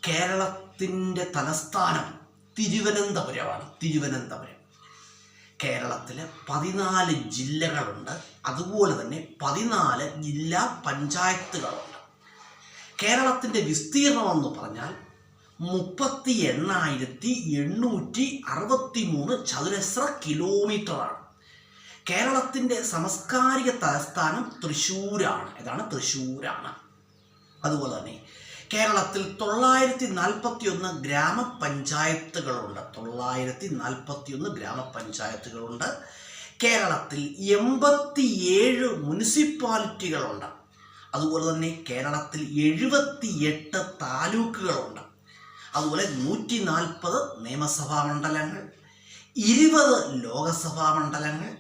കേരളത്തിൻ്റെ തലസ്ഥാനം തിരുവനന്തപുരമാണ്. കേരളത്തിൽ 14 ജില്ലകളുണ്ട്. അതുപോലെ തന്നെ 14 ജില്ലാ പഞ്ചായത്തുകളുണ്ട്. കേരളത്തിൻ്റെ വിസ്തീർണമെന്ന് പറഞ്ഞാൽ 38,863 ചതുരശ്ര കിലോമീറ്ററാണ്. കേരളത്തിൻ്റെ സാംസ്കാരിക തലസ്ഥാനം തൃശ്ശൂരാണ്. തൃശ്ശൂരാണ്. അതുപോലെ തന്നെ കേരളത്തിൽ 941 ഗ്രാമപഞ്ചായത്തുകളുണ്ട്. 941 ഗ്രാമപഞ്ചായത്തുകളുണ്ട്. കേരളത്തിൽ 87 മുനിസിപ്പാലിറ്റികളുണ്ട്. അതുപോലെ തന്നെ കേരളത്തിൽ 78 താലൂക്കുകളുണ്ട്. അതുപോലെ 140 നിയമസഭാ മണ്ഡലങ്ങൾ, 20 ലോകസഭാ മണ്ഡലങ്ങൾ,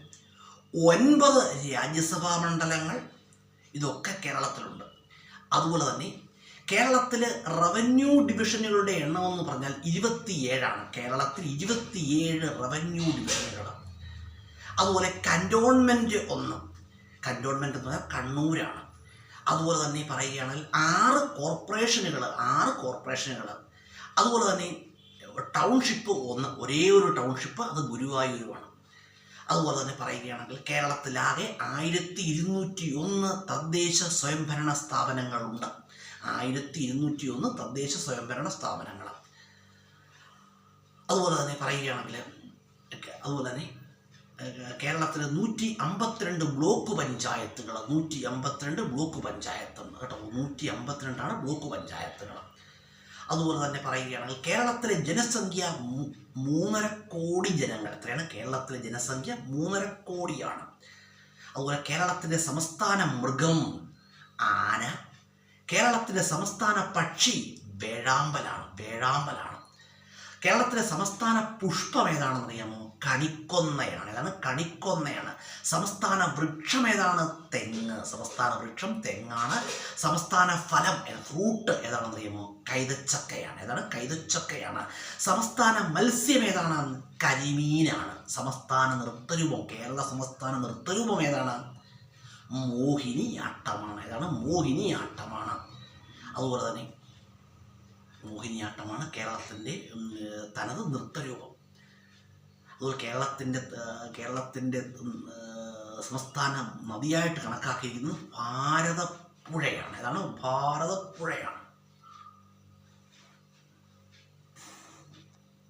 9 രാജ്യസഭാ മണ്ഡലങ്ങൾ, ഇതൊക്കെ കേരളത്തിലുണ്ട്. അതുപോലെ തന്നെ കേരളത്തിൽ റവന്യൂ ഡിവിഷനുകളുടെ എണ്ണമെന്ന് പറഞ്ഞാൽ 27ആണ്. കേരളത്തിൽ 27 റവന്യൂ ഡിവിഷനുകൾ. അതുപോലെ കൻ്റോൺമെൻറ്റ് എന്ന് പറഞ്ഞാൽ കണ്ണൂരാണ്. അതുപോലെ തന്നെ പറയുകയാണെങ്കിൽ 6 കോർപ്പറേഷനുകൾ. അതുപോലെ തന്നെ ടൗൺഷിപ്പ് ഒരേ ഒരു ടൗൺഷിപ്പ്, അത് ഗുരുവായൂരുമാണ്. അതുപോലെ തന്നെ പറയുകയാണെങ്കിൽ കേരളത്തിലാകെ 1201 തദ്ദേശ സ്വയംഭരണ സ്ഥാപനങ്ങളുണ്ട്. 1201 തദ്ദേശ സ്വയംഭരണ സ്ഥാപനങ്ങൾ. അതുപോലെ തന്നെ പറയുകയാണെങ്കിൽ കേരളത്തിൽ 152 ബ്ലോക്ക് പഞ്ചായത്തുകൾ. 152 ബ്ലോക്ക് പഞ്ചായത്തുണ്ട് കേട്ടോ. 152 ബ്ലോക്ക് പഞ്ചായത്തുകൾ. അതുപോലെ തന്നെ പറയുകയാണെങ്കിൽ കേരളത്തിലെ ജനസംഖ്യ 3.5 കോടി ജനങ്ങൾ. എത്രയാണ് കേരളത്തിലെ ജനസംഖ്യ? 3.5 കോടിയാണ്. അതുപോലെ കേരളത്തിൻ്റെ സംസ്ഥാന മൃഗം ആന. കേരളത്തിൻ്റെ സംസ്ഥാന പക്ഷി വേഴാമ്പലാണ്. കേരളത്തിലെ സംസ്ഥാന പുഷ്പം ഏതാണെന്ന് അറിയാമോ? കണിക്കൊന്നയാണ്. സംസ്ഥാന വൃക്ഷം ഏതാണ്? തെങ്ങ്. സംസ്ഥാന വൃക്ഷം തെങ്ങാണ്. സംസ്ഥാന ഫലം ഫ്രൂട്ട് ഏതാണെന്ന് അറിയാമോ? കൈതച്ചക്കയാണ്. സംസ്ഥാന മത്സ്യം ഏതാണ്? കരിമീനാണ്. സംസ്ഥാന നൃത്തരൂപം, കേരള സംസ്ഥാന നൃത്തരൂപം ഏതാണ്? മോഹിനിയാട്ടമാണ്. മോഹിനിയാട്ടമാണ്. അതുപോലെ തന്നെ മോഹിനിയാട്ടമാണ് കേരളത്തിൻ്റെ തനത് നൃത്തരൂപം. അതുപോലെ കേരളത്തിൻ്റെ സംസ്ഥാന നദിയായിട്ട് കണക്കാക്കിയിരിക്കുന്നത് ഭാരതപ്പുഴയാണ്. ഭാരതപ്പുഴയാണ്.